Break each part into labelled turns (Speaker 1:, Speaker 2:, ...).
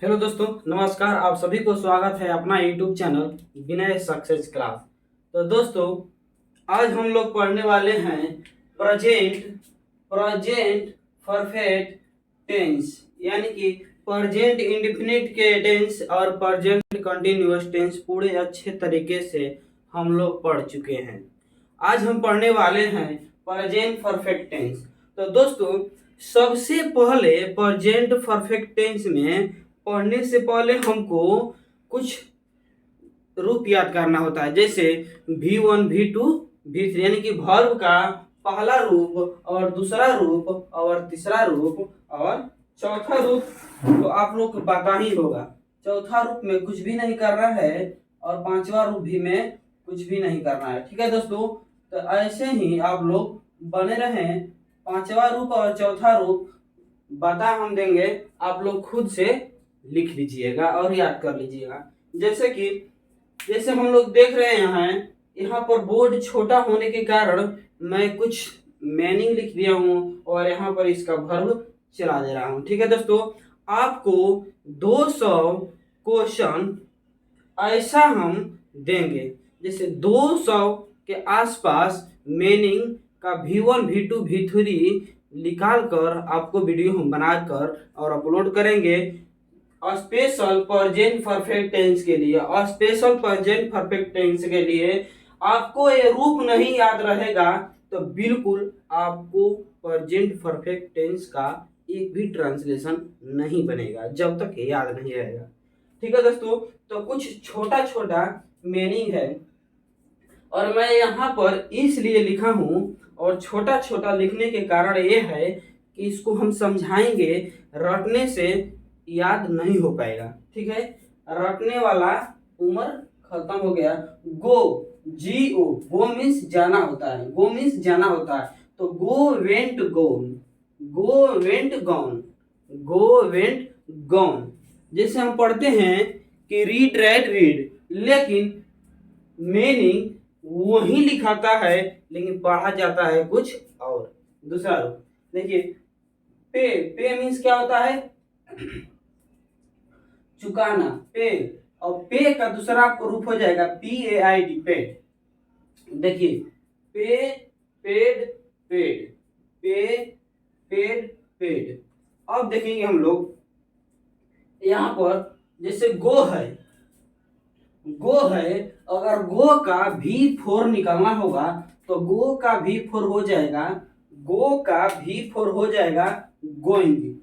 Speaker 1: Hello दोस्तों, नमस्कार। आप सभी को स्वागत है अपना यूट्यूब चैनल विनय सक्सेस क्लास। तो दोस्तों, आज हम लोग पढ़ने वाले हैं प्रेजेंट प्रेजेंट परफेक्ट टेंस, यानी कि प्रेजेंट इंडेफिनिट के टेंस और प्रेजेंट कंटिन्यूअस टेंस पूरे अच्छे तरीके से हम लोग पढ़ चुके हैं। आज हम पढ़ने वाले हैं प्रेजेंट परफेक्ट टेंस। तो दोस्तों, सबसे पहले प्रेजेंट परफेक्ट टेंस में पढ़ने से पहले हमको कुछ रूप याद करना होता है, जैसे V1 V2 V3, यानी कि वर्ब का पहला रूप और दूसरा रूप और तीसरा रूप और चौथा रूप। तो आप लोग को पता ही होगा, चौथा रूप में कुछ भी नहीं करना है और पांचवा रूप भी में कुछ भी नहीं करना है। ठीक है दोस्तों, तो ऐसे ही आप लोग बने रहें। पांचवा रूप और चौथा रूप बता हम देंगे, आप लोग खुद से लिख लीजिएगा और याद कर लीजिएगा। जैसे हम लोग देख रहे हैं, यहाँ पर बोर्ड छोटा होने के कारण मैं कुछ मीनिंग लिख दिया हूँ और यहाँ पर इसका वर्ब चला दे रहा हूँ। ठीक है दोस्तों, आपको 200 क्वेश्चन ऐसा हम देंगे, जैसे 200 के आसपास मीनिंग का V1 V2 V3 निकाल कर आपको वीडियो हम बनाकर और अपलोड करेंगे स्पेशल प्रेजेंट परफेक्ट टेंस के लिए। और स्पेशल प्रेजेंट परफेक्ट टेंस के लिए आपको ये रूप नहीं याद रहेगा तो बिल्कुल आपको प्रेजेंट परफेक्ट टेंस का एक भी ट्रांसलेशन नहीं बनेगा जब तक ये याद नहीं रहेगा। ठीक है दोस्तों, तो कुछ छोटा छोटा मीनिंग है और मैं यहाँ पर इसलिए लिखा हूँ, और छोटा छोटा लिखने के कारण ये है कि इसको हम समझाएंगे, रटने से याद नहीं हो पाएगा। ठीक है, रटने वाला उम्र खत्म हो गया। गो, गो मीन्स जाना होता है, गो मीन्स जाना होता है। तो go went gone, go went gone, go went gone. जैसे हम पढ़ते हैं कि रीड राइट रीड, लेकिन मीनिंग वही लिखाता है लेकिन पढ़ा जाता है कुछ और। दूसरा रूप देखिए, पे, पे मीन्स क्या होता है? चुकाना, पे। और पे का दूसरा रूप हो जाएगा PAID, पेड। देखिए, पे, पेड, पेड, पे, पेड, पेड। अब देखेंगे हम लोग यहाँ पर, जैसे गो है, गो है, अगर गो का V4 निकालना होगा तो गो का V4 हो जाएगा, गो का V4 हो जाएगा गोइंग,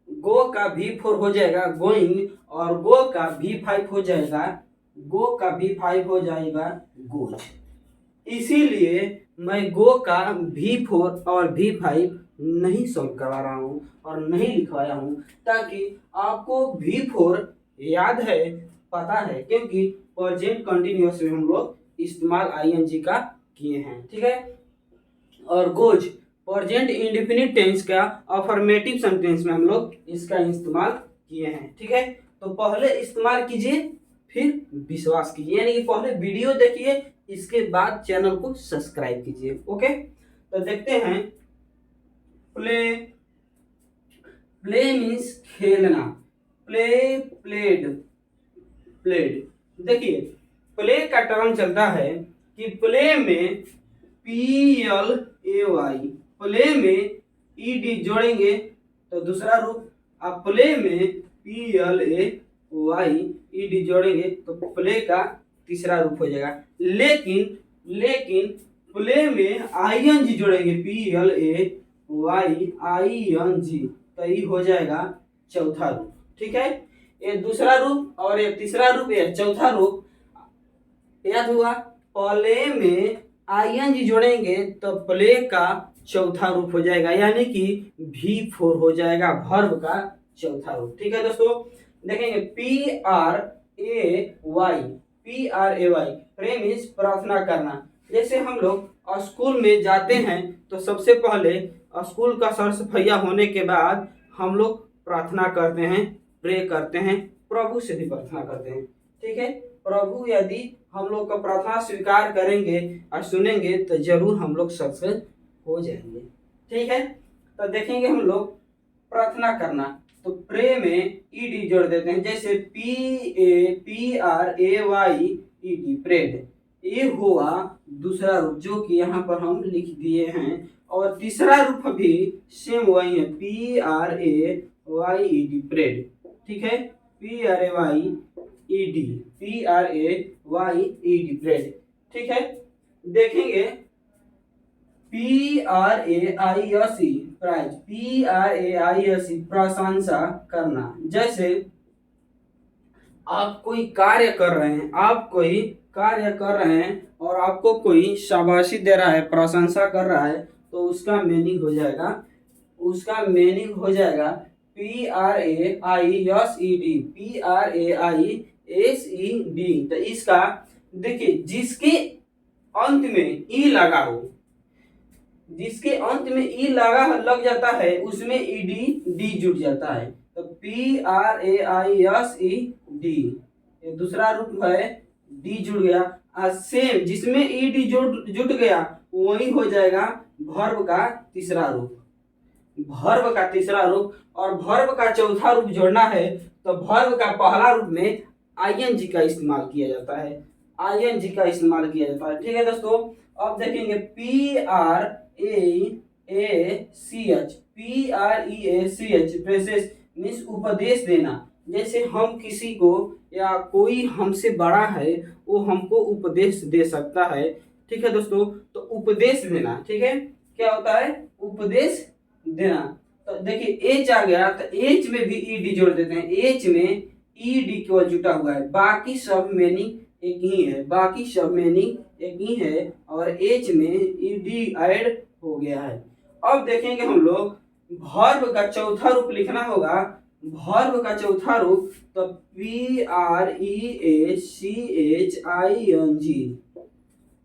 Speaker 1: गो का V4 हो जाएगा गोइंग, और गो का V5 हो जाएगा, गो का V5 हो जाएगा गोज। इसीलिए मैं गो का V4 और V5 नहीं सॉल्व करवा रहा हूँ और नहीं लिखवाया हूँ, ताकि आपको V4 याद है, पता है, क्योंकि प्रेजेंट कंटिन्यूअस में हम लोग इस्तेमाल ING का किए हैं। ठीक है, और गोज प्रेजेंट इंडेफिनिट टेंस का अफर्मेटिव सेंटेंस में हम लोग इसका इस्तेमाल किए हैं। ठीक है, तो पहले इस्तेमाल कीजिए फिर विश्वास कीजिए, यानी कि पहले वीडियो देखिए, इसके बाद चैनल को सब्सक्राइब कीजिए। ओके, तो देखते हैं। प्ले, प्ले मीन्स खेलना, प्ले, प्लेड, प्लेड। देखिए, प्ले का टर्म चलता है कि प्ले में PLAY, प्ले में ED जोड़ेंगे तो दूसरा रूप, आप प्ले में PLAY ED जोड़ेंगे तो प्ले का तीसरा रूप हो जाएगा। लेकिन प्ले में ING जोड़ेंगे, PLAYING, तो ये हो जाएगा चौथा रूप। ठीक है, ये दूसरा रूप और ये तीसरा रूप, ये चौथा रूप। याद हुआ? प्ले में ING जोड़ेंगे तो प्ले का चौथा रूप हो जाएगा, यानी कि V4 हो जाएगा वर्ब का चौथा रूप। ठीक है दोस्तों, देखेंगे PRAY, प्रे मीन्स प्रार्थना करना। जैसे हम लोग स्कूल में जाते हैं तो सबसे पहले स्कूल का सर सफैया होने के बाद हम लोग प्रार्थना करते हैं, प्रे करते हैं, प्रभु से भी प्रार्थना करते हैं। ठीक है, प्रभु यदि हम लोग का प्रार्थना स्वीकार करेंगे और सुनेंगे तो जरूर हम लोग सक्सेस हो जाएंगे। ठीक है, तो देखेंगे हम लोग प्रार्थना करना, तो प्रे में ईडी जोड़ देते हैं, जैसे PARAYED प्रेड। ये हुआ दूसरा रूप जो कि यहाँ पर हम लिख दिए हैं। और तीसरा रूप भी सेम वही है, PRAYED प्रेड। ठीक है, PRAYED प्रेड। ठीक है, देखेंगे PRAISE प्राइज, PRAISE प्रशंसा करना। जैसे आप कोई कार्य कर रहे हैं, और आपको कोई शाबाशी दे रहा है, प्रशंसा कर रहा है, तो उसका मीनिंग हो जाएगा PRAISED। तो इसका देखिए, जिसके अंत में ई लग जाता है उसमें डी जुट जाता है, तो PRAISED। ये दूसरा रूप है, डी जुड़ गया। सेम जिसमें ईडी जुट गया वही हो जाएगा वर्ब का तीसरा रूप। और वर्ब का चौथा रूप जोड़ना है तो वर्ब का पहला रूप में आईएनजी का इस्तेमाल किया जाता है। ठीक है दोस्तों, अब देखेंगे PREACH प्रेसेस मीन्स उपदेश देना। जैसे हम किसी को या कोई हमसे बड़ा है वो हमको उपदेश दे सकता है। ठीक है दोस्तों, तो उपदेश देना। ठीक है, क्या होता है? उपदेश देना। तो देखिए एच आ गया, तो एच में भी ईडी जोड़ देते हैं। एच में ईडी केवल जुटा हुआ है, बाकी सब मीनिंग एक ही है और एच में ईडी ऐड हो गया है। अब देखेंगे हम लोग वर्ब का चौथा रूप लिखना होगा। वर्ब का चौथा रूप तो PREACHING,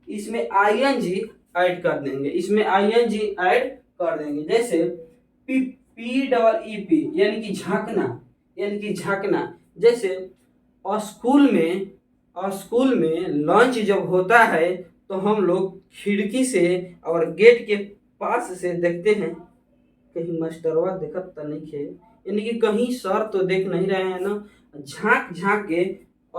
Speaker 1: इसमें आईएनजी ऐड कर देंगे। जैसे PEEP यानी कि झांकना। जैसे स्कूल में लंच जब होता है तो हम लोग खिड़की से और गेट के पास से देखते हैं कहीं मास्टरवा देखत तो नहीं है, यानी कि कहीं सर तो देख नहीं रहे हैं ना। झांक के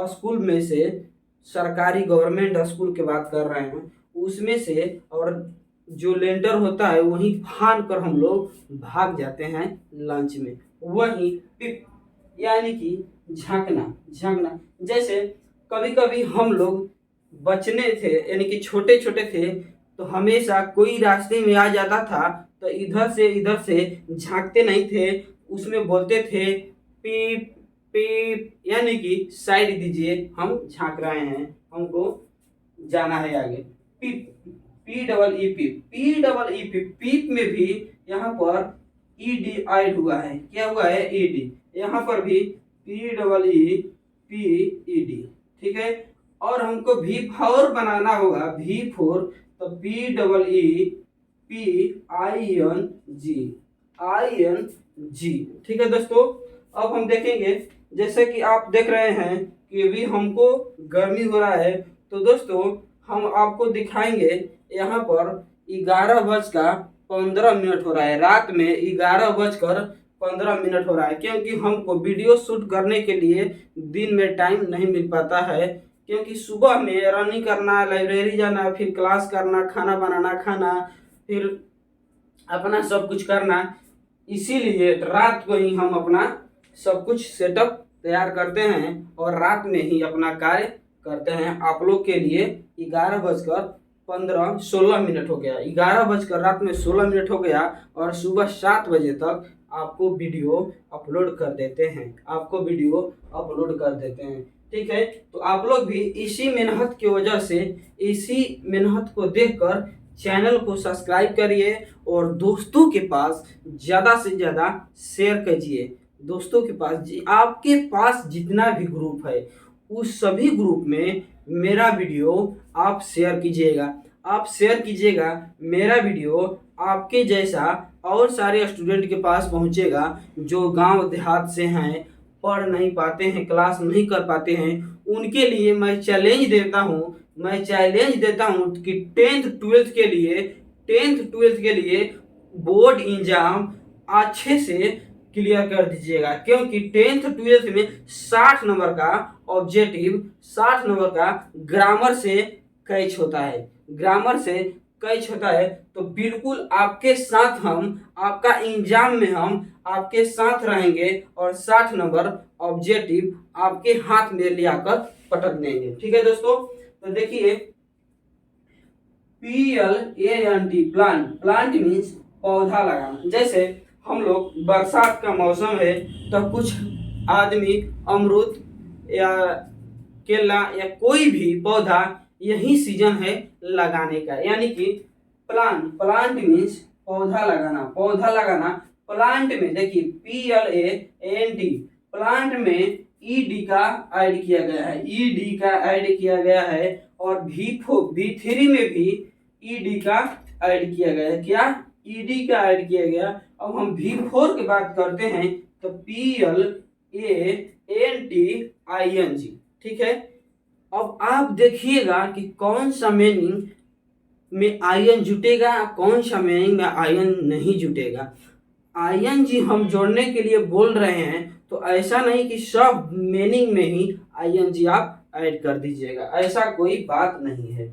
Speaker 1: स्कूल में से, सरकारी गवर्नमेंट स्कूल की बात कर रहे हैं, उसमें से और जो लेंटर होता है वहीं फान कर हम लोग भाग जाते हैं लंच में। वही पिप यानी कि झांकना। जैसे कभी कभी हम लोग बचने थे, यानी कि छोटे थे, तो हमेशा कोई रास्ते में आ जाता था तो इधर से झांकते नहीं थे, उसमें बोलते थे पीप पीप, यानी कि साइड दीजिए, हम झांक रहे हैं, हमको जाना है आगे। पीप, PEEP पीप में भी यहाँ पर ईडी ऐड हुआ है। क्या हुआ है? ईडी। यहाँ पर भी PEEPED। ठीक है, और हमको V4 बनाना होगा। V4 तो PEEPING। ठीक है दोस्तों, अब हम देखेंगे, जैसे कि आप देख रहे हैं कि अभी हमको गर्मी हो रहा है, तो दोस्तों हम आपको दिखाएंगे यहाँ पर 11:15 हो रहा है, रात में 11:15 हो रहा है, क्योंकि हमको वीडियो शूट करने के लिए दिन में टाइम नहीं मिल पाता है, क्योंकि सुबह में रनिंग करना, लाइब्रेरी जाना, फिर क्लास करना, खाना बनाना, फिर अपना सब कुछ करना, इसीलिए रात को ही हम अपना सब कुछ सेटअप तैयार करते हैं और रात में ही अपना कार्य करते हैं। आप लोग के लिए 11:16 हो गया, 11 रात में 16 मिनट हो गया, और सुबह 7 बजे तक आपको वीडियो अपलोड कर देते हैं। ठीक है, तो आप लोग भी इसी मेहनत की वजह से, इसी मेहनत को देखकर चैनल को सब्सक्राइब करिए और दोस्तों के पास ज़्यादा से ज़्यादा शेयर कीजिए। दोस्तों के पास, आपके पास जितना भी ग्रुप है उस सभी ग्रुप में मेरा वीडियो आप शेयर कीजिएगा। मेरा वीडियो आपके जैसा और सारे स्टूडेंट के पास पहुंचेगा जो गांव देहात से हैं, पढ़ नहीं पाते हैं, क्लास नहीं कर पाते हैं। उनके लिए मैं चैलेंज देता हूं कि 10th 12th के लिए बोर्ड एग्जाम अच्छे से क्लियर कर दीजिएगा, क्योंकि 10th 12th में 60 नंबर का ऑब्जेक्टिव, 60 नंबर का ग्रामर से कैच होता है, ग्रामर से कैच होता है। तो बिल्कुल आपके साथ हम, आपका एग्जाम में हम आपके साथ रहेंगे और 60 नंबर ऑब्जेक्टिव आपके हाथ में लियाकर पटक देंगे। ठीक है दोस्तों, तो देखिए PLANT प्लांट, प्लांट मीन्स पौधा लगाना। जैसे हम लोग बरसात का मौसम है तो कुछ आदमी अमरूद या केला या कोई भी पौधा यही सीजन है लगाने का, यानी कि प्लांट, प्लांट मीन्स पौधा लगाना, पौधा लगाना। प्लांट में देखिए PLANT, प्लांट में ED का ऐड किया गया है, ED का ऐड किया गया है, और V3 में भी ED का ऐड किया गया है। क्या? ED का ऐड किया गया। अब हम V4 की बात करते हैं तो PLANTING। ठीक है, अब आप देखिएगा कि कौन सा मीनिंग में आयन जुटेगा, कौन सा मीनिंग में आयन नहीं जुटेगा। ING हम जोड़ने के लिए बोल रहे हैं, तो ऐसा नहीं कि सब मीनिंग में ही ING आप ऐड कर दीजिएगा, ऐसा कोई बात नहीं है।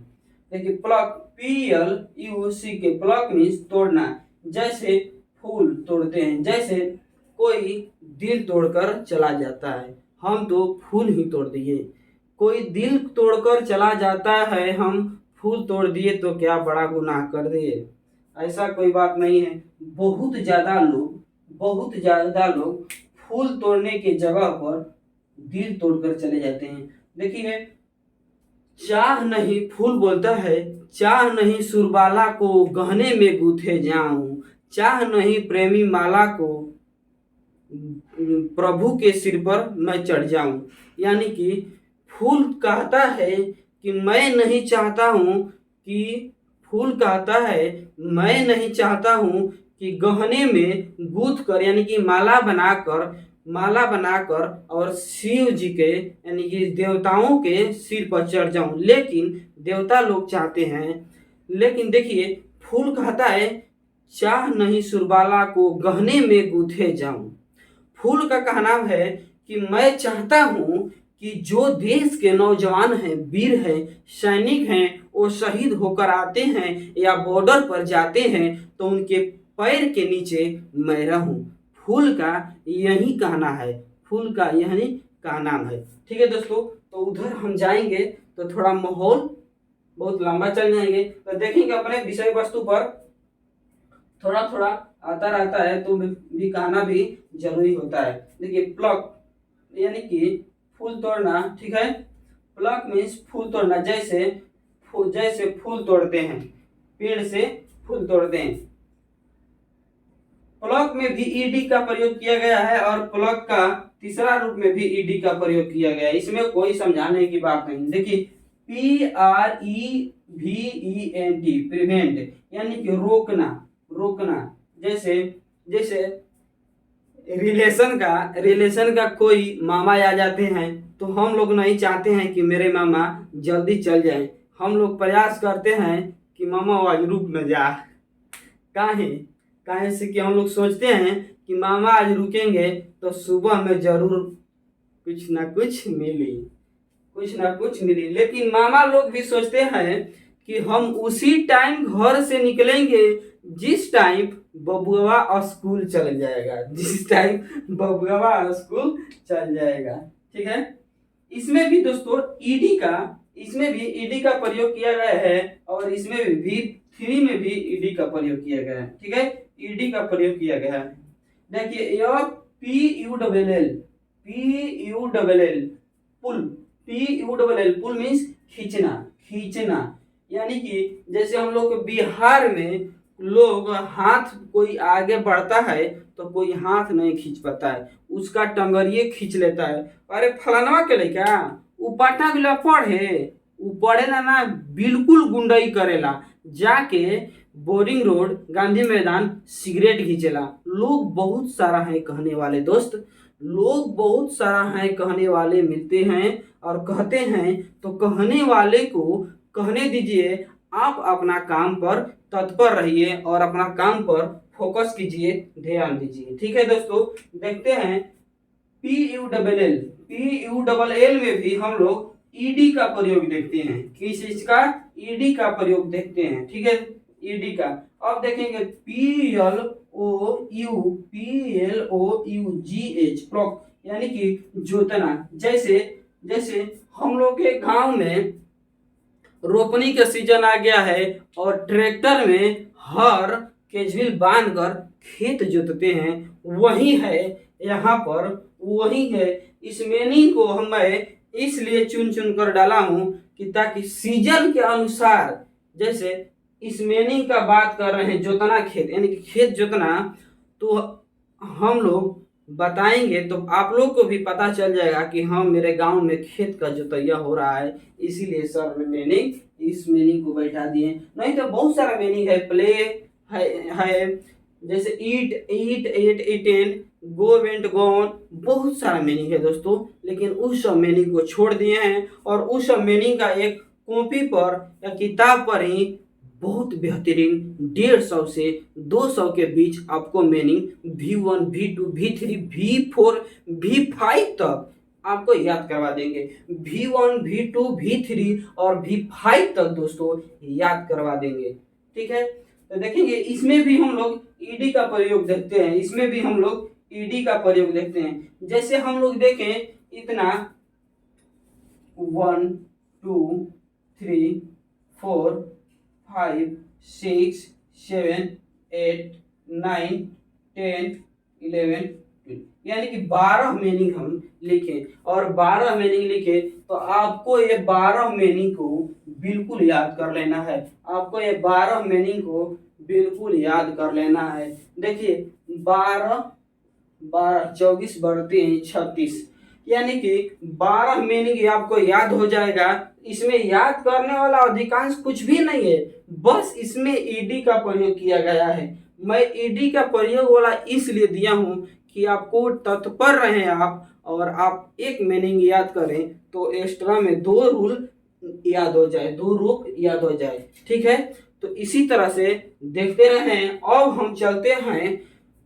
Speaker 1: देखिए प्लक, PLUC के प्लक मीन्स तोड़ना। जैसे फूल तोड़ते हैं, जैसे कोई दिल तोड़कर चला जाता है, हम तो फूल ही तोड़ दिए। कोई दिल तोड़कर चला जाता है, हम फूल तोड़ दिए तो क्या बड़ा गुनाह कर दिए? ऐसा कोई बात नहीं है। बहुत ज़्यादा लोग फूल तोड़ने के जगह पर दिल तोड़कर चले जाते हैं। देखिए चाह नहीं, फूल बोलता है, चाह नहीं सुरबाला को गहने में गूथे जाऊं, चाह नहीं प्रेमी माला को प्रभु के सिर पर मैं चढ़ जाऊं। यानी कि फूल कहता है कि मैं नहीं चाहता हूं कि, फूल कहता है मैं नहीं चाहता हूं कि गहने में गूंथ कर, यानी कि माला बनाकर और शिव जी के यानी कि देवताओं के सिर पर चढ़ जाऊं। लेकिन देवता लोग चाहते हैं, लेकिन देखिए फूल कहता है चाह नहीं सुरबाला को गहने में गूंथे जाऊं। फूल का कहना है कि मैं चाहता हूं कि जो देश के नौजवान हैं, वीर हैं, सैनिक हैं, वो शहीद होकर आते हैं या बॉर्डर पर जाते हैं तो उनके पैर के नीचे मैं रहूं। फूल का यही कहना है, फूल का यही कहना है। ठीक है दोस्तों, तो उधर हम जाएंगे तो थोड़ा माहौल बहुत लंबा चल जाएंगे, तो देखेंगे अपने विषय वस्तु पर थोड़ा थोड़ा आता रहता है, तो भी कहना भी जरूरी होता है। देखिए प्लक यानी कि फूल तोड़ना। ठीक है, प्लक मीन्स फूल तोड़ना। जैसे फूल तोड़ते हैं, पेड़ से फूल तोड़ते हैं। प्लक में भी ED का प्रयोग किया गया है और प्लक का तीसरा रूप में भी ED का प्रयोग किया गया है, इसमें कोई समझाने की बात नहीं। देखिए PREVENT, प्रिवेंट यानी कि रोकना। जैसे रिलेशन का कोई मामा आ जाते हैं तो हम लोग नहीं चाहते हैं कि मेरे मामा जल्दी चल जाएं, हम लोग प्रयास करते हैं कि मामा आज रुक न जा। काहे से कि हम लोग सोचते हैं कि मामा आज रुकेंगे तो सुबह में जरूर कुछ ना कुछ मिली। लेकिन मामा लोग भी सोचते हैं कि हम उसी टाइम घर से निकलेंगे जिस टाइम बबुआ स्कूल चल जाएगा। ठीक है, इसमें भी दोस्तों ED का प्रयोग किया गया है और इसमें भी V3 में भी ED का प्रयोग किया गया है। ठीक है, ED का प्रयोग किया गया है। देखिए यह पुल मीन्स खींचना। यानी कि जैसे हम लोग बिहार में लोग हाथ कोई आगे बढ़ता है तो कोई हाथ नहीं खींच पाता है, उसका टंगरिए खींच लेता है। अरे फलानवा के लइका उ पटना के पढ़े ना बिल्कुल गुंडई करेला, जाके बोरिंग रोड, गांधी मैदान सिगरेट घींचेला। लोग बहुत सारा है कहने वाले दोस्त, लोग बहुत सारा है कहने वाले मिलते हैं और कहते हैं, तो कहने वाले को कहने दीजिए, आप अपना काम पर तत्पर रहिए और अपना काम पर फोकस कीजिए, ध्यान दीजिए। ठीक है दोस्तों, देखते हैं PULL में भी हम लोग ईडी का प्रयोग देखते हैं। किस चीज का? ईडी का प्रयोग देखते हैं। ठीक है, ईडी का। अब देखेंगे PLOUGH प्लॉक, यानी कि जोतना। जैसे जैसे हम लोग के गांव में रोपनी का सीजन आ गया है और ट्रैक्टर में हर केजविल बांध कर खेत जोतते हैं, वही है यहाँ पर, वही है। इस मीनिंग को मैं इसलिए चुन चुन कर डाला हूँ कि ताकि सीजन के अनुसार, जैसे इस मीनिंग का बात कर रहे हैं जोतना खेत, यानी कि खेत जोतना, तो हम लोग बताएंगे तो आप लोग को भी पता चल जाएगा कि हाँ मेरे गांव में खेत का जोतैया हो रहा है। इसीलिए सर ने मीनिंग, इस मीनिंग को बैठा दिए। नहीं तो बहुत सारा मीनिंग है, प्ले है जैसे eat eat ate eaten, go went gone, बहुत सारा मीनिंग है दोस्तों। लेकिन उस सब मीनिंग को छोड़ दिए हैं और उस सब मीनिंग का एक कॉपी पर या किताब पर ही बहुत बेहतरीन 150 से 200 के बीच आपको meaning V1 V2 V3 V4 V5 तक आपको याद करवा देंगे। V1 V2 V3 और V5 तक दोस्तों याद करवा देंगे। ठीक है, तो देखेंगे इसमें भी हम लोग ईडी का प्रयोग देखते हैं, इसमें भी हम लोग ईडी का प्रयोग देखते हैं। जैसे हम लोग देखें इतना 1 2 3 4 5 6 7 8 9 10 11 12, यानी कि 12 मीनिंग हम लिखें और 12 मीनिंग लिखे तो आपको ये 12 मीनिंग को बिल्कुल याद कर लेना है। आपको ये 12 मीनिंग को बिल्कुल याद कर लेना है। देखिए 12 12 24 बढ़ते हैं 36, यानी कि 12 मीनिंग आपको याद हो जाएगा। इसमें याद करने वाला अधिकांश कुछ भी नहीं है, बस इसमें ईडी का प्रयोग किया गया है। मैं ईडी का प्रयोग वाला इसलिए दिया हूं कि आपको तत्पर रहें आप, और आप एक मीनिंग याद करें तो एक्स्ट्रा में 2 रूल याद हो जाए, 2 रूप याद हो जाए। ठीक है, तो इसी तरह से देखते रहें। अब हम चलते हैं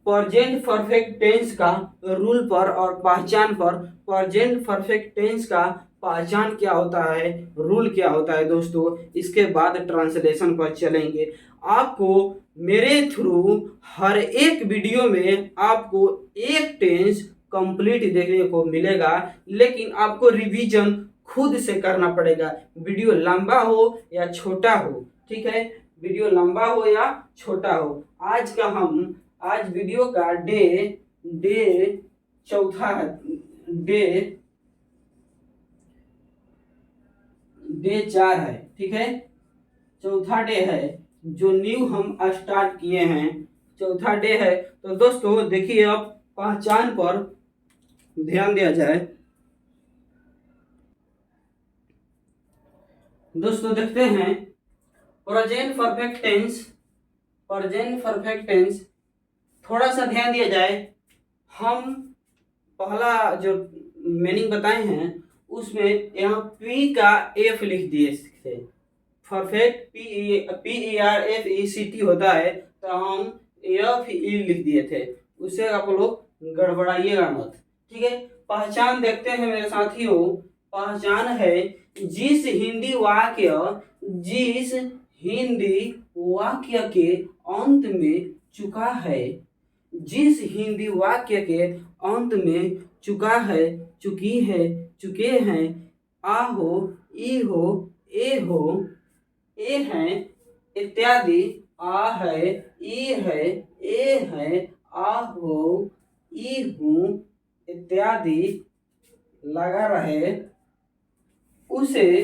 Speaker 1: प्रेजेंट परफेक्ट टेंस का रूल पर और पहचान पर। प्रेजेंट परफेक्ट टेंस का पहचान क्या होता है, रूल क्या होता है दोस्तों, इसके बाद ट्रांसलेशन पर चलेंगे। आपको मेरे थ्रू हर एक वीडियो में आपको एक टेंस कंप्लीट देखने को मिलेगा, लेकिन आपको रिवीजन खुद से करना पड़ेगा, वीडियो लंबा हो या छोटा हो। ठीक है, वीडियो लंबा हो या छोटा हो। आज वीडियो का डे चौथा है, डे 4 है। ठीक है, चौथा डे है जो न्यू हम स्टार्ट किए हैं, चौथा डे है। तो दोस्तों देखिए, अब पहचान पर ध्यान दिया जाए। दोस्तों देखते हैं प्रेजेंट परफेक्ट टेंस, थोड़ा सा ध्यान दिया जाए। हम पहला जो मीनिंग बताए हैं उसमें यहाँ P का F लिख दिए थे। परफेक्ट PERFECT होता है, तो हम FE लिख दिए थे, उसे आप लोग गड़बड़ाइएगा मत। ठीक है, पहचान देखते हैं मेरे साथियों। पहचान है जिस हिंदी वाक्य के अंत में चुका है, जिस हिंदी वाक्य के अंत में चुका है, चुकी है, चुके हैं, आ हो, ई हो, ए हैं इत्यादि, आ है, ई है, ए है, आ हो, ई हूँ इत्यादि लगा रहे, उसे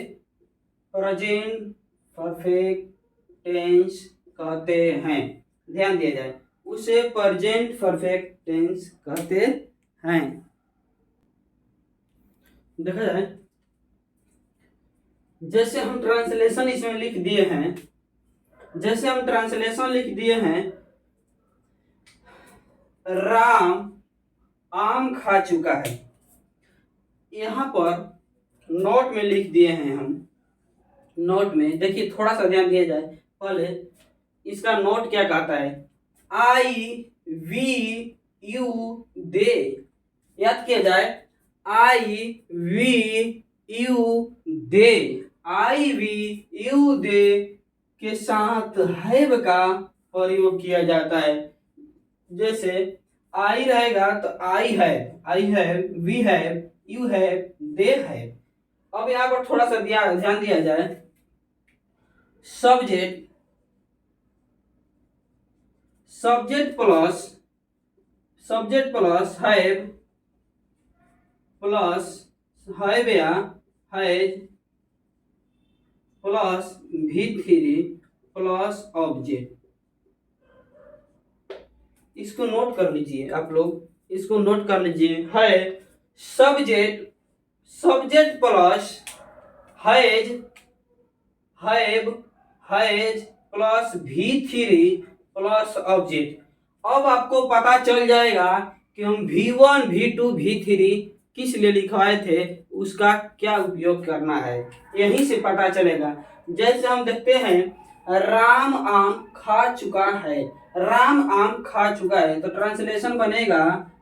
Speaker 1: प्रेजेंट परफेक्ट टेंस कहते हैं। ध्यान दिया जाए, उसे प्रेजेंट परफेक्ट टेंस कहते हैं। देखा जाए, जैसे हम ट्रांसलेशन इसमें लिख दिए हैं, राम आम खा चुका है। यहाँ पर नोट में लिख दिए हैं हम। नोट में देखिए, थोड़ा सा ध्यान दिया जाए। पहले इसका नोट क्या कहता है, आई वी यू दे, याद किया जाए, I we you they, I we you they के साथ हैव का प्रयोग किया जाता है। जैसे आई रहेगा तो आई है, वी है, यू है, दे है। अब यहाँ पर थोड़ा सा ध्यान दिया जाए, सब्जेक्ट प्लस हैव या has plus V3 plus object. इसको नोट कर लीजिए, आप लोग इसको नोट कर लीजिए, है subject plus has plus V3 plus object. अब आपको पता चल जाएगा कि हम V1 V2 V3 किस लिए लिखवाए थे, उसका क्या उपयोग करना है, यहीं से पता चलेगा। जैसे हम देखते हैं राम आम खा चुका है, राम आम खा चुका है, तो ट्रांसलेशन बनेगा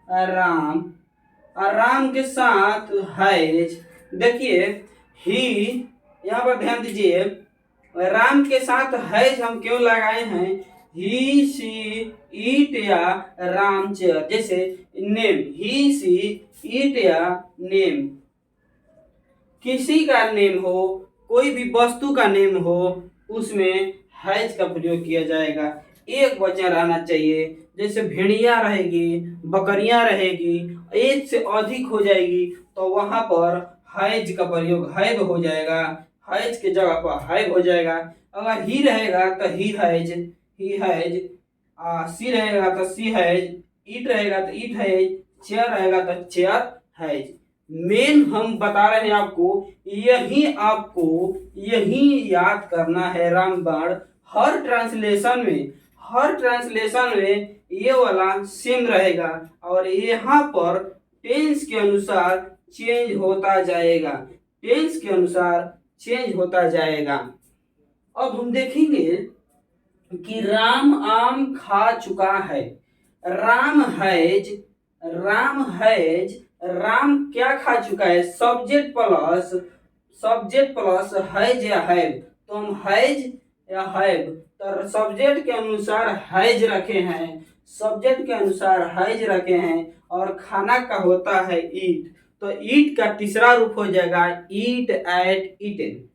Speaker 1: राम के साथ हैज। देखिए ही, यहाँ पर ध्यान दीजिए, राम के साथ हैज हम क्यों लगाए हैं, ही सी ईट या राम चेयर। जैसे नेम, ही सी ईट या नेम, किसी का नेम हो, कोई भी वस्तु का नेम हो, उसमें हैज का प्रयोग किया जाएगा। एक वचन रहना चाहिए, जैसे भेड़िया रहेगी, बकरियां रहेगी, एक से अधिक हो जाएगी तो वहां पर हैज का प्रयोग हैव हो जाएगा, हैज के जगह पर हैव हो जाएगा। अगर ही रहेगा तो ही हैज, सी रहेगा तो सी हैज, ईट रहेगा तो ईट हैज, चेयर रहेगा तो चेयर हैज। मेन हम बता रहे हैं आपको, यही याद करना है रामबाण। हर ट्रांसलेशन में ये वाला सेम रहेगा और यहाँ पर टेंस के अनुसार चेंज होता जाएगा। अब हम देखेंगे कि राम आम खा चुका है, राम क्या खा चुका है, सब्जेक्ट प्लस हैज या हैव, तो हम हैज या हैव, तो सब्जेक्ट के अनुसार हैज रखे हैं, और खाना का होता है ईट, तो ईट का तीसरा रूप हो जाएगा eat ate eaten,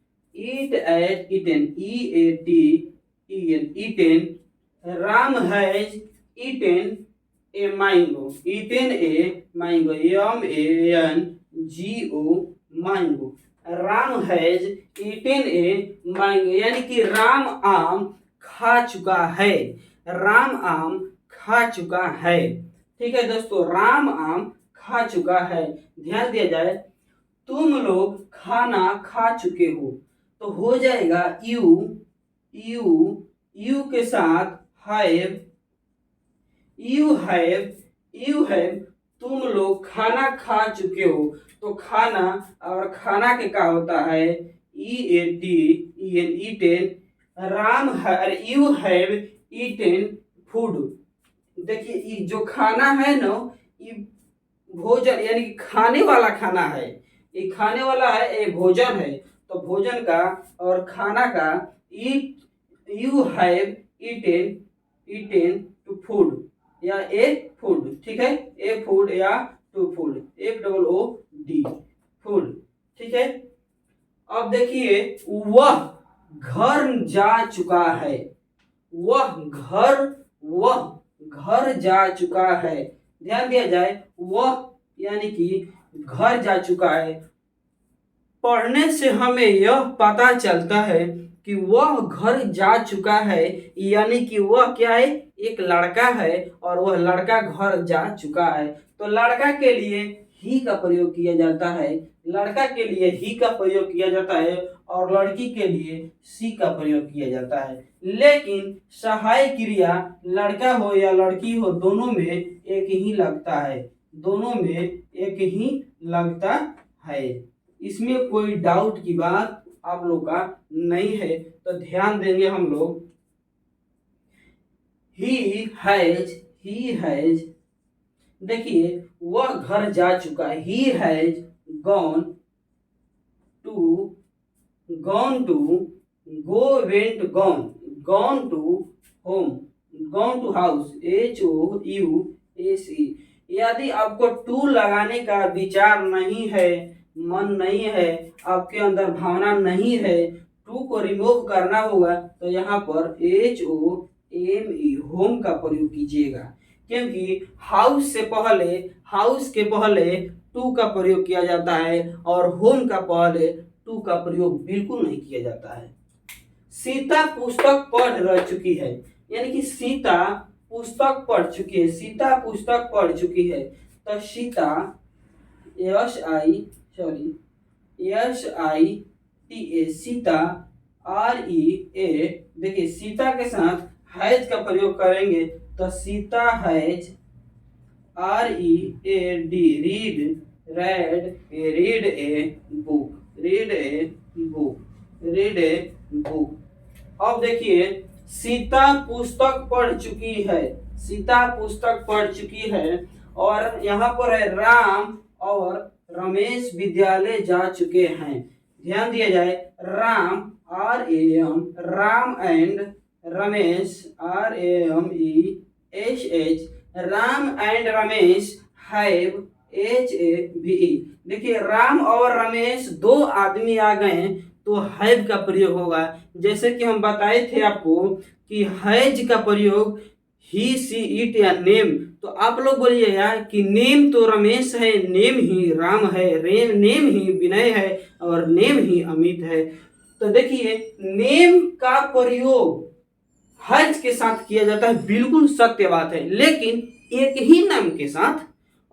Speaker 1: eaten. Ram has eaten a mango, MANGO, mango. Ram has eaten a mango, यानी कि राम आम खा चुका है, ठीक है दोस्तों, राम आम खा चुका है। ध्यान दिया जाए, तुम लोग खाना खा चुके हो, तो हो जाएगा यू के साथ हैव, यू हैव, तुम लोग खाना खा चुके हो, तो खाना, और खाना के क्या होता है eaten. You have eaten food. देखिए जो खाना है ना, ये भोजन यानी कि खाने वाला खाना है, ये खाने वाला है, ये भोजन है, तो भोजन का और खाना का you have eaten two food या ए फूड, ठीक है, ए फूड या टू फूड, FOOD फूड, ठीक है। अब देखिए वह घर जा चुका है, वह घर जा चुका है। ध्यान दिया जाए, वह यानी कि घर जा चुका है। पढ़ने से हमें यह पता चलता है कि वह घर जा चुका है, यानी कि वह क्या है, एक लड़का है और वह लड़का घर जा चुका है। तो लड़का के लिए ही का प्रयोग किया जाता है, लड़का के लिए ही का प्रयोग किया जाता है, और लड़की के लिए सी का प्रयोग किया जाता है। लेकिन सहाय क्रिया लड़का हो या लड़की हो, दोनों में एक ही लगता है, इसमें कोई डाउट की बात आप लोग का नहीं है। तो ध्यान देंगे हम लोग, ही हैज, देखिए वह घर जा चुका है। He has gone to, gone to, go went gone, gone to home, gone to house, HOUSE। यदि आपको टू लगाने का विचार नहीं है, मन नहीं है, आपके अंदर भावना नहीं है, टू को रिमूव करना होगा, तो यहाँ पर HOME होम का प्रयोग कीजिएगा, क्योंकि हाउस के पहले टू का प्रयोग किया जाता है और होम का पहले टू का प्रयोग बिल्कुल नहीं किया जाता है। सीता पुस्तक पढ़ रह चुकी है, यानी कि सीता पुस्तक पढ़ चुकी है, सीता पुस्तक पढ़ चुकी है, तो सीता SITA, सीता REA, देखिए सीता के साथ हैज का प्रयोग करेंगे तो Sita has READ, read, read a book, read a book. अब देखिए सीता पुस्तक पढ़ चुकी है, सीता पुस्तक पढ़ चुकी है, और यहाँ पर है राम और रमेश विद्यालय जा चुके हैं। ध्यान दिया जाए, Ram RAM, Ram and Ramesh RAMESH, Ram and Ramesh have HAVE। देखिए राम और रमेश दो आदमी आ गए तो हैव का प्रयोग होगा। जैसे कि हम बताए थे आपको कि हैज का प्रयोग ही, सी, इट या नेम, तो आप लोग बोलिएगा कि नेम तो रमेश है, नेम ही राम है, नेम ही विनय है और नेम ही अमित है। तो देखिए नेम का प्रयोग हैज के साथ किया जाता है, बिल्कुल सत्य बात है, लेकिन एक ही नाम के साथ।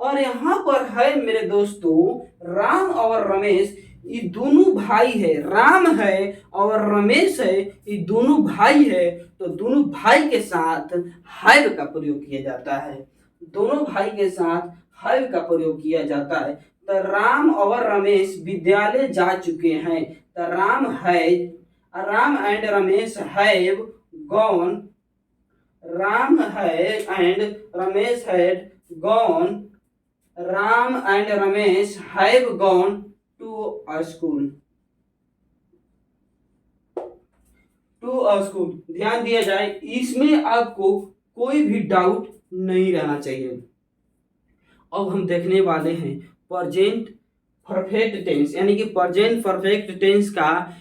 Speaker 1: और यहाँ पर है मेरे दोस्तों राम और रमेश, ये दोनों भाई है, राम है और रमेश है, ये दोनों भाई है, तो दोनों भाई के साथ हैव का प्रयोग किया जाता है, दोनों भाई के साथ हैव का प्रयोग किया जाता है। तो राम और रमेश विद्यालय जा चुके हैं, तो Ram and Ramesh have gone, Ram है and Ramesh had gone, Ram and Ramesh have gone to a school, ध्यान दिया जाए, इसमें आपको कोई भी डाउट नहीं रहना चाहिए। अब हम देखने वाले हैं प्रेजेंट परफेक्ट टेंस, यानी कि प्रेजेंट परफेक्ट टेंस का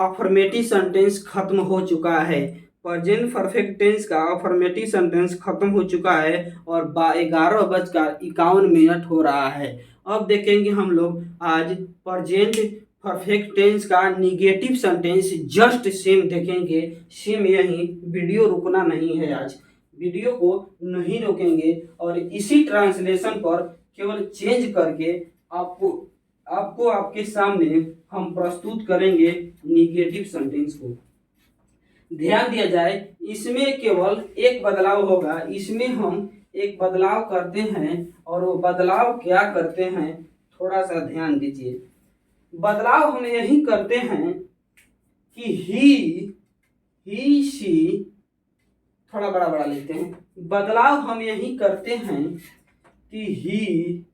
Speaker 1: अफर्मेटिव सेंटेंस खत्म हो चुका है। प्रेजेंट परफेक्ट टेंस का अफर्मेटिव सेंटेंस खत्म हो चुका है और 11:51 हो रहा है। अब देखेंगे हम लोग आज प्रेजेंट परफेक्ट टेंस का निगेटिव सेंटेंस, जस्ट सेम देखेंगे, सेम यही, वीडियो रुकना नहीं है, आज वीडियो को नहीं रोकेंगे और इसी ट्रांसलेशन पर केवल चेंज करके आपको आपके सामने हम प्रस्तुत करेंगे निगेटिव सेंटेंस को। ध्यान दिया जाए, इसमें केवल एक बदलाव होगा, इसमें हम एक बदलाव करते हैं और वो बदलाव क्या करते हैं थोड़ा सा ध्यान दीजिए। बदलाव हम यही करते हैं कि ही सी, थोड़ा बड़ा बड़ा लेते हैं, बदलाव हम यही करते हैं कि ही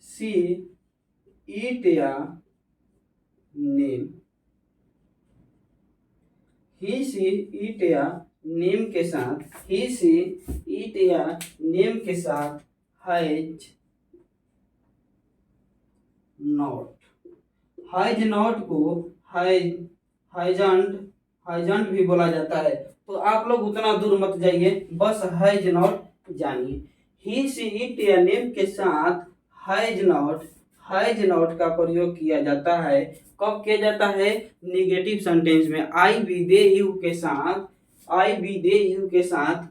Speaker 1: सी ईट या नेम, ही सी ईट या नेम के साथ, ही सी ईट या नेम के साथ हैज नॉट, हैज नॉट को हैजंट भी बोला जाता है, तो आप लोग उतना दूर मत जाइए, बस हैज नॉट जानिए। ही सी इट या नेम के साथ हैज नॉट का प्रयोग किया जाता है। कब किया जाता है? निगेटिव सेंटेंस में। आई बी दे यू के साथ,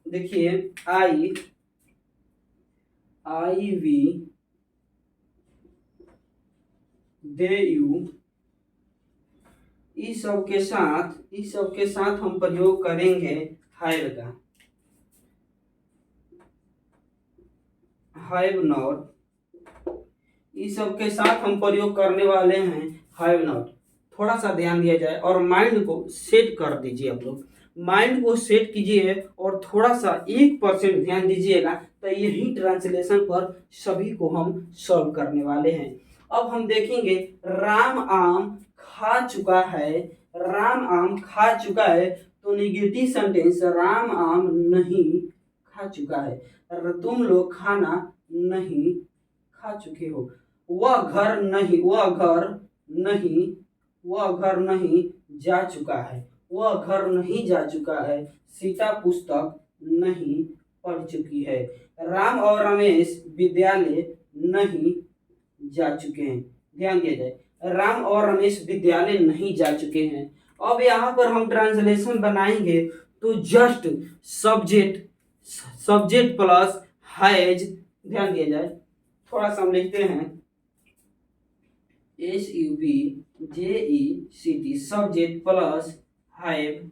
Speaker 1: देखिए आई वी दे यू, इस सब के साथ हम प्रयोग करेंगे हैव का, हैव नॉट, इस सब के साथ हम प्रयोग करने वाले हैं हैव नॉट। थोड़ा सा ध्यान दिया जाए और माइंड को सेट कर दीजिए आप लोग। माइंड को सेट कीजिए और थोड़ा सा 1% ध्यान दीजिएगा, तो यही ट्रांसलेशन पर सभी को हम सॉल्व करने वाले हैं। अब हम देखेंगे राम आम खा चुका है, राम आम खा चुका है, तो निगेटिव सेंटेंस राम आम नहीं खा चुका है, तुम लोग खाना नहीं खा चुके हो। वह घर नहीं, वह घर नहीं, वह घर नहीं जा चुका है, वह घर नहीं जा चुका है, सीता पुस्तक नहीं पढ़ चुकी है। राम और रमेश विद्यालय नहीं जा चुके हैं। ध्यान दिया जाए, राम और रमेश विद्यालय नहीं जा चुके हैं। अब यहाँ पर हम ट्रांसलेशन बनाएंगे तो just subject, subject plus has, ध्यान दिया जाए, थोड़ा सा हम लिखते हैं SUBJECT, subject plus have,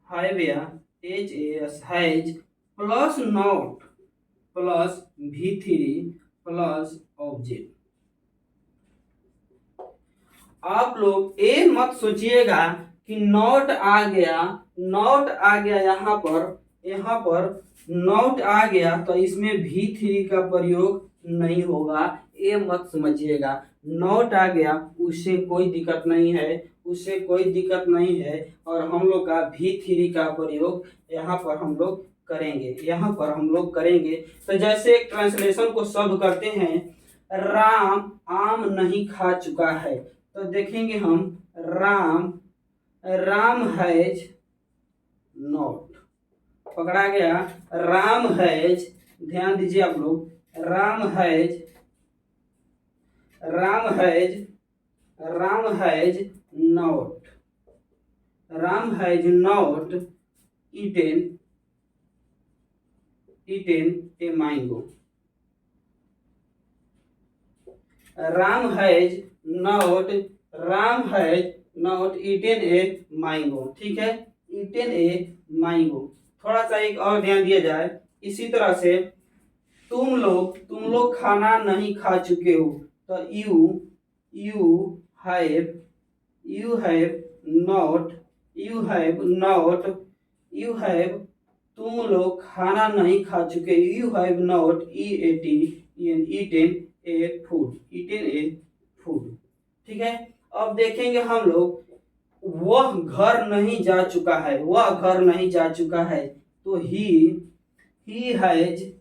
Speaker 1: have या HAS has plus not plus V3 plus object. आप लोग ये मत सोचिएगा कि नॉट आ गया, नॉट आ गया यहाँ पर नॉट आ गया तो इसमें V3 का प्रयोग नहीं होगा, ये मत समझिएगा। नॉट आ गया उससे कोई दिक्कत नहीं है, उससे कोई दिक्कत नहीं है, और हम लोग का V3 का प्रयोग यहाँ पर हम लोग करेंगे, यहाँ पर हम लोग करेंगे। तो जैसे एक ट्रांसलेशन को सॉल्व करते हैं, राम आम नहीं खा चुका है, तो देखेंगे हम राम हैज नॉट, पकड़ा गया, राम हैज, ध्यान दीजिए आप लोग, Ram has not eaten a mango. Ram has not eaten a mango, ठीक है, eaten a mango। थोड़ा सा एक और ध्यान दिया जाए, इसी तरह से तुम लोग खाना नहीं खा चुके हो, तो you have, तुम लोग खाना नहीं खा चुके, you have not eaten a food, ठीक है। अब देखेंगे हम लोग, वह घर नहीं जा चुका है, वह घर नहीं जा चुका है, तो he has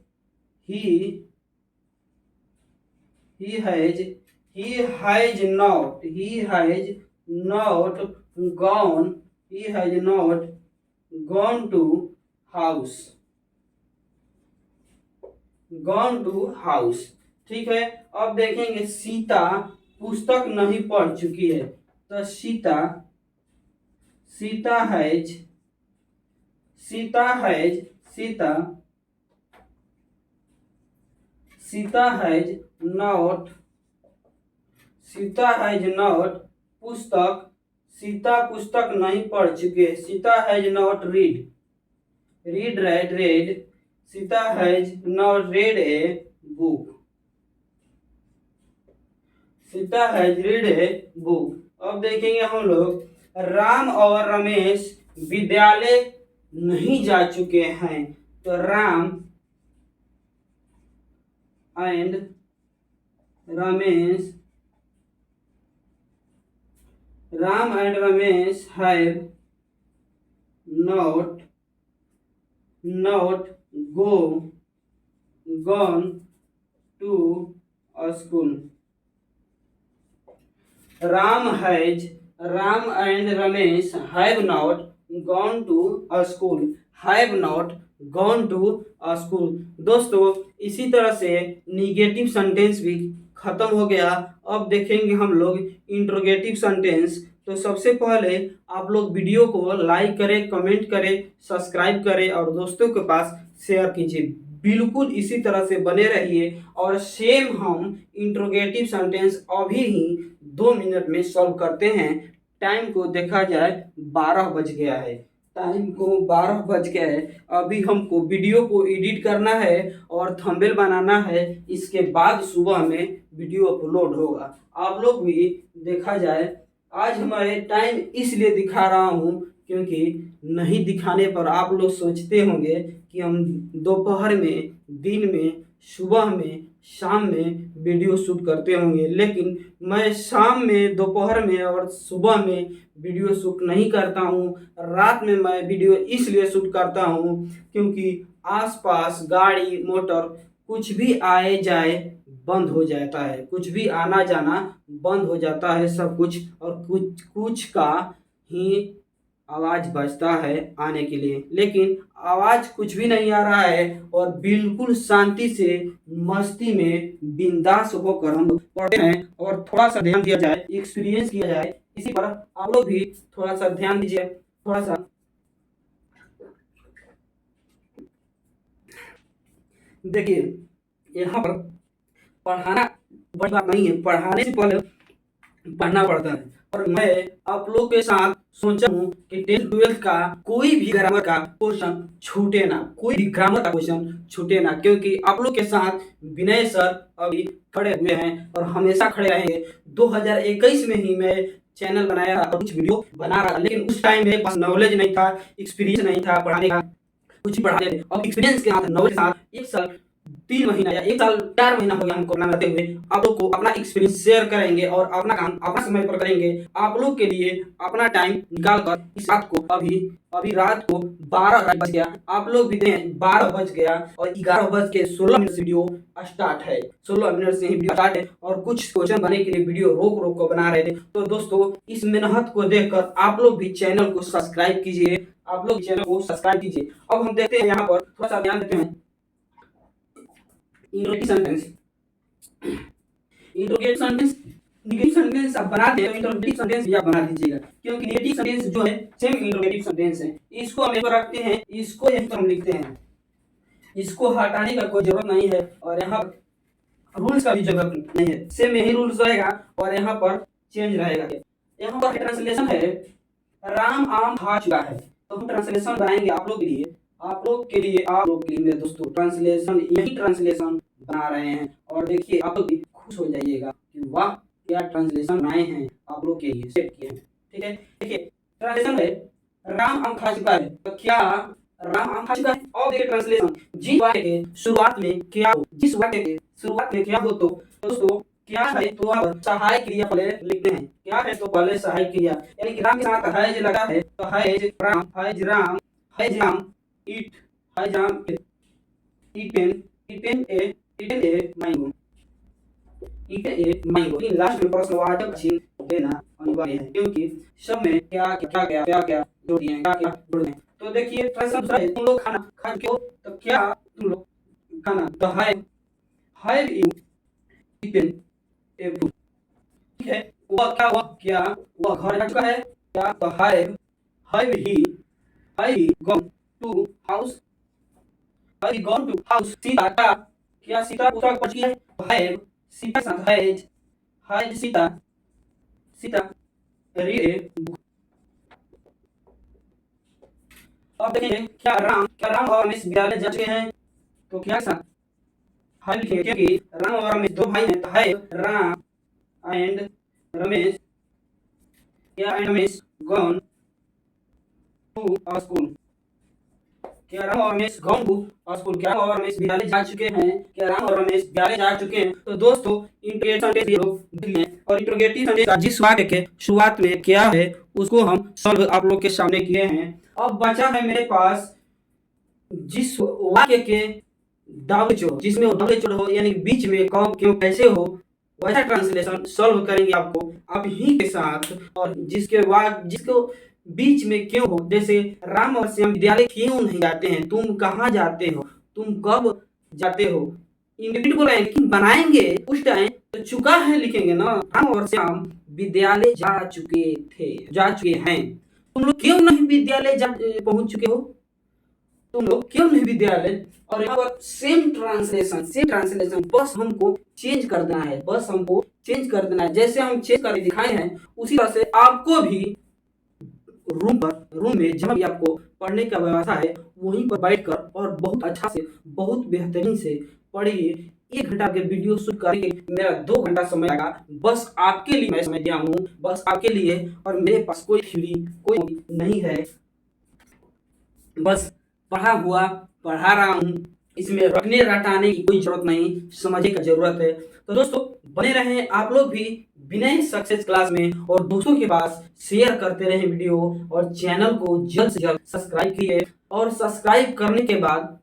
Speaker 1: not gone to house, ठीक है। अब देखेंगे सीता पुस्तक नहीं पढ़ चुकी है, तो सीता पुस्तक नहीं पढ़ चुकी है, Sita has not read, Sita has not read a book, Sita has read a book। अब देखेंगे हम लोग, राम और रमेश विद्यालय नहीं जा चुके हैं, तो Ram and Ramesh have not gone to a school। Ram and Ramesh have not gone to a school, दोस्तों इसी तरह से निगेटिव सेंटेंस भी खत्म हो गया। अब देखेंगे हम लोग इंट्रोगेटिव सेंटेंस। तो सबसे पहले आप लोग वीडियो को लाइक करें, कमेंट करें, सब्सक्राइब करें और दोस्तों के पास शेयर कीजिए। बिल्कुल इसी तरह से बने रहिए और सेम हम इंट्रोगेटिव सेंटेंस अभी ही 2 मिनट में सॉल्व करते हैं। टाइम को देखा जाए 12 बज गया है, अभी हमको वीडियो को एडिट करना है और थंबनेल बनाना है, इसके बाद सुबह में वीडियो अपलोड होगा। आप लोग भी देखा जाए, आज हमारे टाइम इसलिए दिखा रहा हूँ क्योंकि नहीं दिखाने पर आप लोग सोचते होंगे कि हम दोपहर में, दिन में, सुबह में, शाम में वीडियो शूट करते होंगे, लेकिन मैं शाम में, दोपहर में और सुबह में वीडियो शूट नहीं करता हूँ। रात में मैं वीडियो इसलिए शूट करता हूँ क्योंकि आसपास गाड़ी मोटर कुछ भी आए जाए बंद हो जाता है, कुछ भी आना जाना बंद हो जाता है सब कुछ, और कुछ कुछ का ही आवाज़ बजता है आने के लिए, लेकिन आवाज़ कुछ भी नहीं आ रहा है और बिल्कुल शांति से मस्ती में बिंदास होकर हम लोग पढ़ते हैं। और थोड़ा सा ध्यान दिया जाए, एक्सपीरियंस किया जाए, इसी पर आप लोग भी थोड़ा सा ध्यान दीजिए। थोड़ा सा देखिए, यहाँ पर पढ़ाना बड़ी बात नहीं है, पढ़ाने से पहले पढ़ना पड़ता है। और मैं आप लोग के साथ सोचा हूँ कि 10th-12th का कोई भी ग्रामर का क्वेश्चन छूटे ना, कोई भी ग्रामर का क्वेश्चन छूटे ना, क्योंकि आप लोग के साथ विनय सर अभी खड़े हुए हैं और हमेशा खड़े रहेंगे। 2021 में ही मैं चैनल बनाया और कुछ वीडियो बना रहा था, लेकिन उस टाइम मेरे पास नॉलेज नहीं था, एक्सपीरियंस नहीं था पढ़ाने का, कुछ भी पढ़ाते थे। और एक्सपीरियंस के साथ, नॉलेज के साथ 1 साल 3 महीना या 1 साल 4 महीना हो गया हमको अपना करते हुए, आप लोग को अपना एक्सपीरियंस शेयर करेंगे और अपना काम अपना समय पर करेंगे। आप लोग के लिए अपना टाइम निकाल कर इस रात को, अभी रात को 12 बज गया, आप लोग भी दें 12 बज गया और 11:16 से वीडियो स्टार्ट है। 16 मिनट से ही वीडियो स्टार्ट है और कुछ क्वेश्चन बनाने के लिए वीडियो रोक रोक कर बना रहे थे। तो दोस्तों, इस मेहनत को देखकर आप लोग भी चैनल को सब्सक्राइब कीजिए, आप लोग चैनल को सब्सक्राइब कीजिए। अब हम देखते हैं, यहाँ पर थोड़ा सा ध्यान देते हैं। Interrogative sentence, interrogative sentence, negative sentence आप बनाते हैं तो इंट्रोगेटिव सेंटेंस भी आप बना दीजिएगा, क्योंकि नेगेटिव सेंटेंस जो है सेम इंट्रोगेटिव सेंटेंस है। इसको हम एक रखते हैं, इसको यहीं पर हम लिखते हैं, इसको हटाने का कोई जरूरत नहीं है और यहाँ रूल्स का भी जरूरत नहीं है, सेम यही रूल्स रहेगा और यहाँ पर चेंज रहेगा। यहाँ पर ट्रांसलेशन है, राम आम खा चुका है, तो हम ट्रांसलेशन बनाएंगे आप लोग के लिए, मेरे दोस्तों, ट्रांसलेशन, यही ट्रांसलेशन बना रहे हैं। और देखिए, आप लोग भी खुश हो जाइएगा कि वाह, क्या ट्रांसलेशन बनाए हैं आप लोग के लिए, सेट किए हैं। ठीक है, देखिए ट्रांसलेशन है, राम आम खा चुका है, तो क्या राम आम खा चुका है। और देखिए ट्रांसलेशन, जिस वाक्य के शुरुआत में क्या हो, जिस वाक्य के शुरुआत में क्या हो, तो दोस्तों क्या है, तो आप सहायक क्रिया पहले लिखते हैं। क्या है, तो पहले सहायक क्रिया, यानी कि राम के साथ हैज लगा है, तो has Ram, has Ram, has Ram eat, has Ram eaten a mango, eaten a mango. In last में प्रश्नवाचक चिन्ह देना अनिवार्य है, क्योंकि सब में क्या क्या क्या क्या क्या जोड़ दिए हैं, क्या क्या जोड़ दिए हैं। तो देखिए प्रश्न दूसरा है, तुम लोग खाना खा चुके हो, तो क्या तुम लोग खाना, तो have you eaten A food. ठीक है, वह क्या, क्या वह घर जा चुका है, क्या, तो have he gone to house, have he gone to house. Sita, क्या सीता पुस्तक पढ़ चुकी है, हैव सीता साथ has Sita read a book. अब देखिए, क्या राम और रमेश विद्यालय जा चुके हैं, तो क्या साथ हैव लिखेंगे, क्योंकि राम और रमेश दो भाई हैं, तो हैव राम एंड रमेश, क्या and Ramesh gone to school, क्या राम और रमेश गॉन टू स्कूल, क्या राम और रमेश विद्यालय जा चुके हैं, क्या राम और रमेश विद्यालय जा चुके हैं। तो दोस्तों, इंट्रोगेटिव सेंटेंस ये लोग देख लें, और इंट्रोगेटिव सेंटेंस का जिस वाक्य के शुरुआत में क्या है उसको हम सॉल्व आप लोग के सामने किए हैं। अब बचा है मेरे पास जिस वाक्य के डबल जोड़, जिसमें डबल जोड़ हो, यानी बीच में कब क्यों कैसे हो, वैसा ट्रांसलेशन सॉल्व करेंगे आपको आप ही के साथ। और जिसको बीच में क्यों हो, जैसे राम और श्याम विद्यालय क्यों नहीं जाते हैं, तुम कहाँ जाते हो, तुम कब जाते हो, इंडिविजुअल बोला है, लेकिन बनाएंगे उस टाइम तो चुका है लिखेंगे ना, राम और श्याम विद्यालय जा चुके हैं, तुम लोग क्यों नहीं विद्यालय पहुंच चुके हो, तुम लोग क्यों नहीं विद्यालय। और यहाँ पर सेम ट्रांसलेशन, बस हमको चेंज कर देना है, जैसे हम चेंज करके दिखाए हैं उसी तरह से आपको भी रूम में जहाँ भी आपको पढ़ने का व्यवस्था है वहीं पर बैठकर और बहुत अच्छा से, बहुत बेहतरीन से पढ़िए, 1 घंटा के वीडियो शूट करके मेरा 2 घंटा समय लगा। बस आपके लिए मैं समय दिया हूँ, बस आपके लिए। और मेरे पास कोई थ्योरी कोई नहीं है, बस पढ़ा रहा हूँ। इसमें रटने रटाने की कोई जरूरत नहीं, समझने का जरूरत है। तो दोस्तों बने रहें आप लोग भी विनय सक्सेस क्लास में, और दोस्तों के पास शेयर करते रहें वीडियो, और चैनल को जल्द से जल्द सब्सक्राइब कीजिए। और सब्सक्राइब करने के बाद